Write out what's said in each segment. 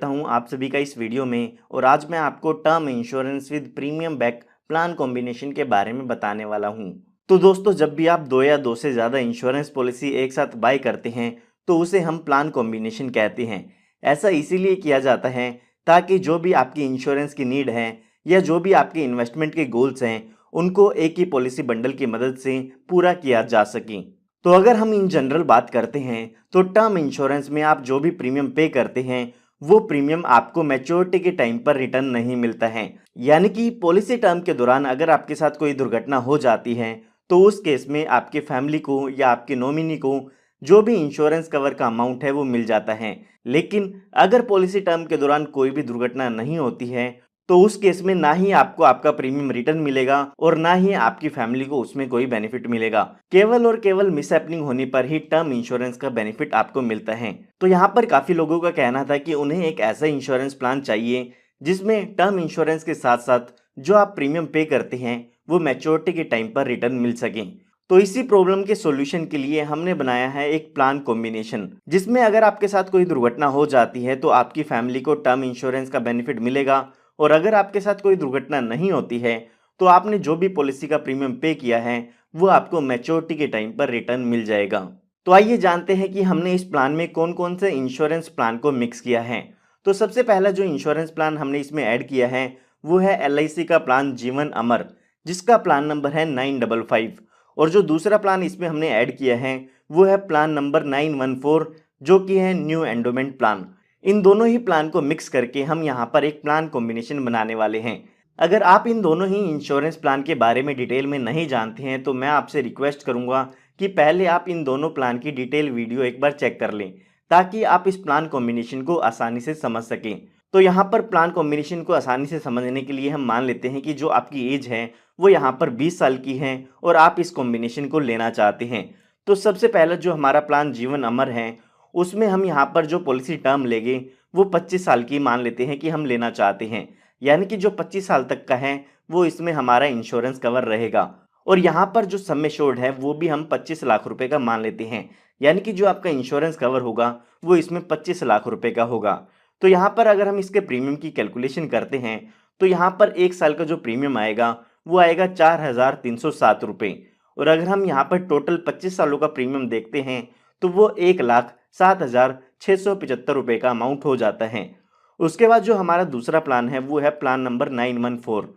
करता हूं आप सभी का इस वीडियो में। और आज मैं आपको term insurance with premium back plan combination के बारे में बताने वाला हूं। तो दोस्तों, जब भी आप दो या दो से ज़्यादा इंश्योरेंस पॉलिसी एक साथ बाय करते हैं तो उसे हम प्लान कॉम्बिनेशन कहते हैं। ऐसा इसीलिए किया जाता है ताकि जो भी आपकी इंश्योरेंस की नीड है या जो भी आपके इन्वेस्टमेंट के गोल्स हैं उनको एक ही पॉलिसी बंडल की मदद से पूरा किया जा सके। तो अगर हम इन जनरल बात करते हैं तो टर्म इंश्योरेंस में आप जो भी प्रीमियम पे करते हैं वो प्रीमियम आपको मैच्योरिटी के टाइम पर रिटर्न नहीं मिलता है। यानी कि पॉलिसी टर्म के दौरान अगर आपके साथ कोई दुर्घटना हो जाती है तो उस केस में आपके फैमिली को या आपके नॉमिनी को जो भी इंश्योरेंस कवर का अमाउंट है वो मिल जाता है। लेकिन अगर पॉलिसी टर्म के दौरान कोई भी दुर्घटना नहीं होती है तो उस केस में ना ही आपको आपका प्रीमियम रिटर्न मिलेगा और ना ही आपकी फैमिली को उसमें कोई बेनिफिट मिलेगा। केवल और केवल मिसहैपनिंग होने पर ही टर्म इंश्योरेंस का बेनिफिट आपको मिलता है। तो यहाँ पर काफी लोगों का कहना था कि उन्हें एक ऐसा इंश्योरेंस प्लान चाहिए जिसमें टर्म इंश्योरेंस के साथ साथ जो आप प्रीमियम पे करते हैं वो मैच्योरिटी के टाइम पर रिटर्न मिल सके। तो इसी प्रॉब्लम के सॉल्यूशन के लिए हमने बनाया है एक प्लान कॉम्बिनेशन, जिसमें अगर आपके साथ कोई दुर्घटना हो जाती है तो आपकी फैमिली को टर्म इंश्योरेंस का बेनिफिट मिलेगा और अगर आपके साथ कोई दुर्घटना नहीं होती है तो आपने जो भी पॉलिसी का प्रीमियम पे किया है वो आपको मैच्योरिटी के टाइम पर रिटर्न मिल जाएगा। तो आइए जानते हैं कि हमने इस प्लान में कौन कौन से इंश्योरेंस प्लान को मिक्स किया है। तो सबसे पहला जो इंश्योरेंस प्लान हमने इसमें ऐड किया है वो है LIC का प्लान जीवन अमर, जिसका प्लान नंबर है 955। और जो दूसरा प्लान इसमें हमने ऐड किया है वो है प्लान नंबर 914, जो कि है न्यू एंडोमेंट प्लान। इन दोनों ही प्लान को मिक्स करके हम यहाँ पर एक प्लान कॉम्बिनेशन बनाने वाले हैं। अगर आप इन दोनों ही इंश्योरेंस प्लान के बारे में डिटेल में नहीं जानते हैं तो मैं आपसे रिक्वेस्ट करूंगा कि पहले आप इन दोनों प्लान की डिटेल वीडियो एक बार चेक कर लें ताकि आप इस प्लान कॉम्बिनेशन को आसानी से समझ सकें। तो यहाँ पर प्लान कॉम्बिनेशन को आसानी से समझने के लिए हम मान लेते हैं कि जो आपकी एज है वो यहाँ पर 20 साल की है और आप इस कॉम्बिनेशन को लेना चाहते हैं। तो सबसे पहला जो हमारा प्लान जीवन अमर है उसमें हम यहाँ पर जो पॉलिसी टर्म लेंगे वो 25 साल की मान लेते हैं कि हम लेना चाहते हैं। यानी कि जो 25 साल तक का है वो इसमें हमारा इंश्योरेंस कवर रहेगा। और यहाँ पर जो सम एश्योर्ड है वो भी हम 25 लाख रुपए का मान लेते हैं। यानी कि जो आपका इंश्योरेंस कवर होगा वो इसमें 25 लाख रुपए का होगा। तो यहाँ पर अगर हम इसके प्रीमियम की कैलकुलेशन करते हैं तो यहाँ पर एक साल का जो प्रीमियम आएगा वो आएगा 4,307 रुपये। और अगर हम यहाँ पर टोटल 25 सालों का प्रीमियम देखते हैं तो वो 1,07,675 रुपये का अमाउंट हो जाता है। उसके बाद जो हमारा दूसरा प्लान है वो है प्लान नंबर 914।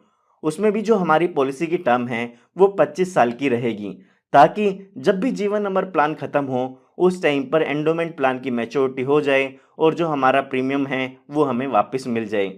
उसमें भी जो हमारी पॉलिसी की टर्म है वो 25 साल की रहेगी, ताकि जब भी जीवन अमर प्लान खत्म हो उस टाइम पर एंडोमेंट प्लान की मैच्योरिटी हो जाए और जो हमारा प्रीमियम है वो हमें वापस मिल जाए।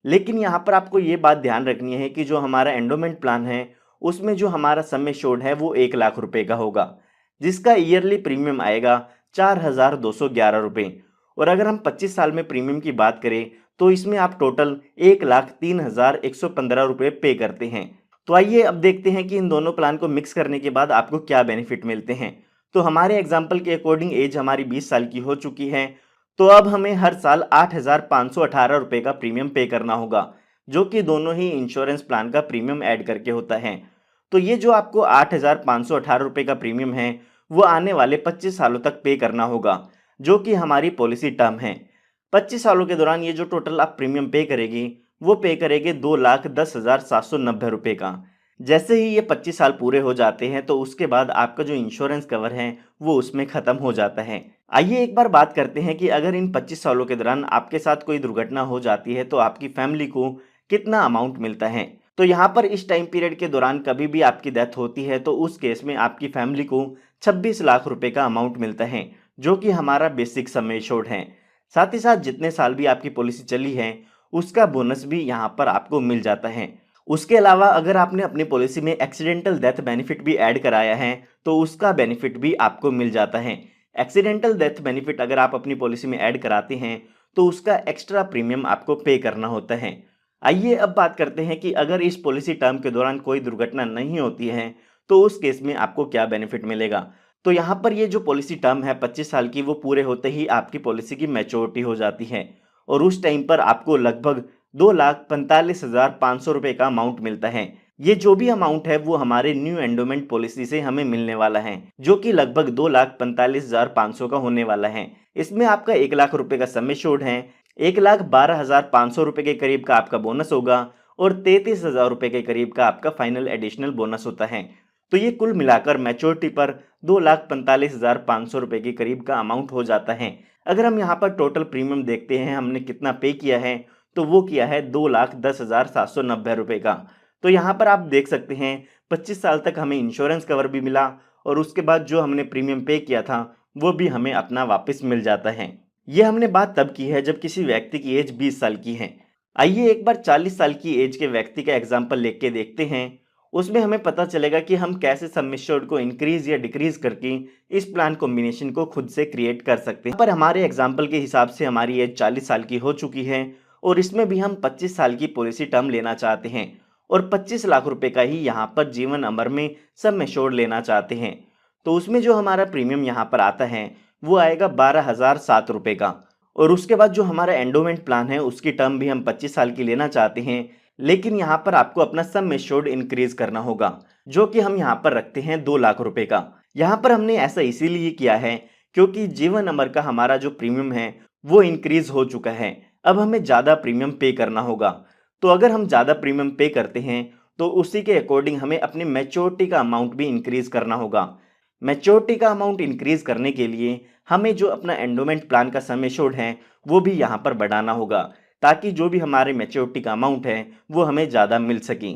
लेकिन यहाँ पर आपको ये बात ध्यान रखनी है कि जो हमारा एंडोमेंट प्लान है उसमें जो हमारा सम एश्योर्ड है वो 1 लाख रुपए का होगा, जिसका ईयरली प्रीमियम आएगा 4,211 रुपये। और अगर हम 25 साल में प्रीमियम की बात करें तो इसमें आप टोटल 1,03,115 रुपये पे करते हैं। तो आइए अब देखते हैं कि इन दोनों प्लान को मिक्स करने के बाद आपको क्या बेनिफिट मिलते हैं। तो हमारे एग्जाम्पल के अकॉर्डिंग एज हमारी 20 साल की हो चुकी है, तो अब हमें हर साल 8,518 रुपये का प्रीमियम पे करना होगा, जो कि दोनों ही इंश्योरेंस प्लान का प्रीमियम ऐड करके होता है। तो ये जो आपको 8,518 रुपये का प्रीमियम है वो आने वाले 25 सालों तक पे करना होगा, जो कि हमारी पॉलिसी टर्म है। 25 सालों के दौरान ये जो टोटल आप प्रीमियम पे करेगी वो पे करेंगे 2,10,790 रुपये का। जैसे ही ये 25 साल पूरे हो जाते हैं तो उसके बाद आपका जो इंश्योरेंस कवर है वो उसमें ख़त्म हो जाता है। आइए एक बार बात करते हैं कि अगर इन 25 सालों के दौरान आपके साथ कोई दुर्घटना हो जाती है तो आपकी फैमिली को कितना अमाउंट मिलता है। तो यहाँ पर इस टाइम पीरियड के दौरान कभी भी आपकी डेथ होती है तो उस केस में आपकी फैमिली को 26 लाख रुपए का अमाउंट मिलता है, जो कि हमारा बेसिक सम एश्योर्ड है। साथ ही साथ जितने साल भी आपकी पॉलिसी चली है उसका बोनस भी यहाँ पर आपको मिल जाता है। उसके अलावा अगर आपने अपनी पॉलिसी में एक्सीडेंटल डेथ बेनिफिट भी ऐड कराया है तो उसका बेनिफिट भी आपको मिल जाता है। एक्सीडेंटल डेथ बेनिफिट अगर आप अपनी पॉलिसी में ऐड कराते हैं तो उसका एक्स्ट्रा प्रीमियम आपको पे करना होता है। आइए अब बात करते हैं कि अगर इस पॉलिसी टर्म के दौरान कोई दुर्घटना नहीं होती है तो उस केस में आपको क्या बेनिफिट मिलेगा। तो यहाँ पर ये जो पॉलिसी टर्म है 25 साल की वो पूरे होते ही आपकी पॉलिसी की मैच्योरिटी हो जाती है और उस टाइम पर आपको लगभग 2,45,500 रुपये का अमाउंट मिलता है। ये जो भी अमाउंट है वो हमारे न्यू एंडोमेंट पॉलिसी से हमें मिलने वाला है, जो कि लगभग 2,45,500 का होने वाला है। इसमें आपका 1 लाख रुपए का सम एश्योर्ड है, 1,12,500 रुपए के करीब का आपका बोनस होगा और 33,000 रुपए के करीब का आपका फाइनल एडिशनल बोनस होता है। तो ये कुल मिलाकर मैच्योरिटी पर 2,45,500 रुपए के करीब का अमाउंट हो जाता है। अगर हम यहाँ पर टोटल प्रीमियम देखते हैं हमने कितना पे किया है, तो वो किया है 2,10,790 रुपए का। तो यहाँ पर आप देख सकते हैं 25 साल तक हमें इंश्योरेंस कवर भी मिला और उसके बाद जो हमने प्रीमियम पे किया था वो भी हमें अपना वापस मिल जाता है। ये हमने बात तब की है जब किसी व्यक्ति की एज 20 साल की है। आइए एक बार 40 साल की एज के व्यक्ति का एग्जाम्पल लेके के देखते हैं। उसमें हमें पता चलेगा कि हम कैसे सम एश्योर्ड को इंक्रीज या डिक्रीज करके इस प्लान कॉम्बिनेशन को खुद से क्रिएट कर सकते हैं। पर हमारे एग्जाम्पल के हिसाब से हमारी एज 40 साल की हो चुकी है और इसमें भी हम 25 साल की पॉलिसी टर्म लेना चाहते हैं और 25 लाख रुपए का ही यहाँ पर जीवन अमर में सम एश्योर्ड लेना चाहते हैं। तो उसमें जो हमारा प्रीमियम यहाँ पर आता है वो आएगा 12,007 रुपए का। और उसके बाद जो हमारा एंडोमेंट प्लान है उसकी टर्म भी हम 25 साल की लेना चाहते हैं, लेकिन यहाँ पर आपको अपना सम एश्योर्ड इंक्रीज करना होगा जो कि हम यहाँ पर रखते हैं 2 लाख रुपए का। यहाँ पर हमने ऐसा इसीलिए किया है क्योंकि जीवन अमर का हमारा जो प्रीमियम है वो इंक्रीज हो चुका है। अब हमें ज़्यादा प्रीमियम पे करना होगा। तो अगर हम ज़्यादा प्रीमियम पे करते हैं तो उसी के अकॉर्डिंग हमें अपनी मैच्योरिटी का अमाउंट भी इंक्रीज करना होगा। मैच्योरिटी का अमाउंट इंक्रीज करने के लिए हमें जो अपना एंडोमेंट प्लान का सम एश्योर्ड है वो भी यहाँ पर बढ़ाना होगा ताकि जो भी हमारे मैच्योरिटी का अमाउंट है वो हमें ज़्यादा मिल सके।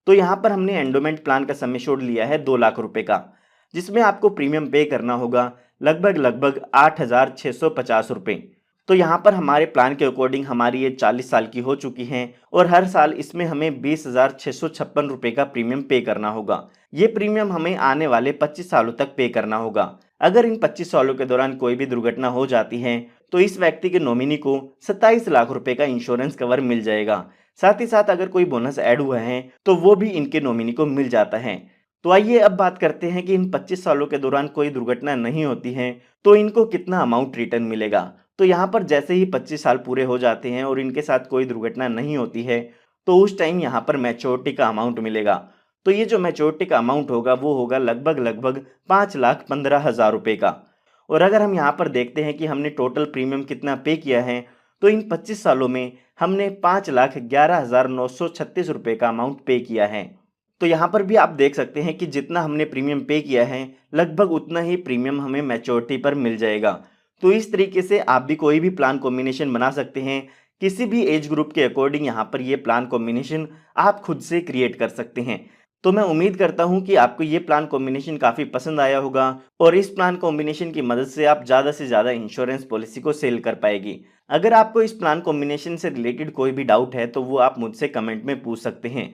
तो यहाँ पर हमने एंडोमेंट प्लान का सम एश्योर्ड लिया है 2 लाख रुपए का, जिसमें आपको प्रीमियम पे करना होगा लगभग 8,650 रुपये। तो यहाँ पर हमारे प्लान के अकॉर्डिंग हमारी ये 40 साल की हो चुकी हैं और हर साल इसमें हमें 20,656 रुपये का प्रीमियम पे करना होगा। ये प्रीमियम हमें आने वाले 25 सालों तक पे करना होगा। अगर इन 25 सालों के दौरान कोई भी दुर्घटना हो जाती है तो इस व्यक्ति के नॉमिनी को 27 लाख रुपए का इंश्योरेंस कवर मिल जाएगा। साथ ही साथ अगर कोई बोनस ऐड हुआ है तो वो भी इनके नॉमिनी को मिल जाता है। तो आइए अब बात करते हैं कि इन 25 सालों के दौरान कोई दुर्घटना नहीं होती है तो इनको कितना अमाउंट रिटर्न मिलेगा। तो यहाँ पर जैसे ही 25 साल पूरे हो जाते हैं और इनके साथ कोई दुर्घटना नहीं होती है तो उस टाइम यहाँ पर मैच्योरिटी का अमाउंट मिलेगा। तो ये जो मैच्योरिटी का अमाउंट होगा वो होगा लगभग 5,15,000 रुपये का। और अगर हम यहाँ पर देखते हैं कि हमने टोटल प्रीमियम कितना पे किया है तो इन 25 सालों में हमने 5,11,936 रुपये का अमाउंट पे किया है। तो यहाँ पर भी आप देख सकते हैं कि जितना हमने प्रीमियम पे किया है लगभग उतना ही प्रीमियम हमें मैच्योरिटी पर मिल जाएगा। तो इस तरीके से आप भी कोई भी प्लान कॉम्बिनेशन बना सकते हैं। किसी भी एज ग्रुप के अकॉर्डिंग यहाँ पर ये प्लान कॉम्बिनेशन आप खुद से क्रिएट कर सकते हैं। तो मैं उम्मीद करता हूँ कि आपको ये प्लान कॉम्बिनेशन काफ़ी पसंद आया होगा और इस प्लान कॉम्बिनेशन की मदद से आप ज़्यादा से ज़्यादा इंश्योरेंस पॉलिसी को सेल कर पाएगी। अगर आपको इस प्लान कॉम्बिनेशन से रिलेटेड कोई भी डाउट है तो वो आप मुझसे कमेंट में पूछ सकते हैं।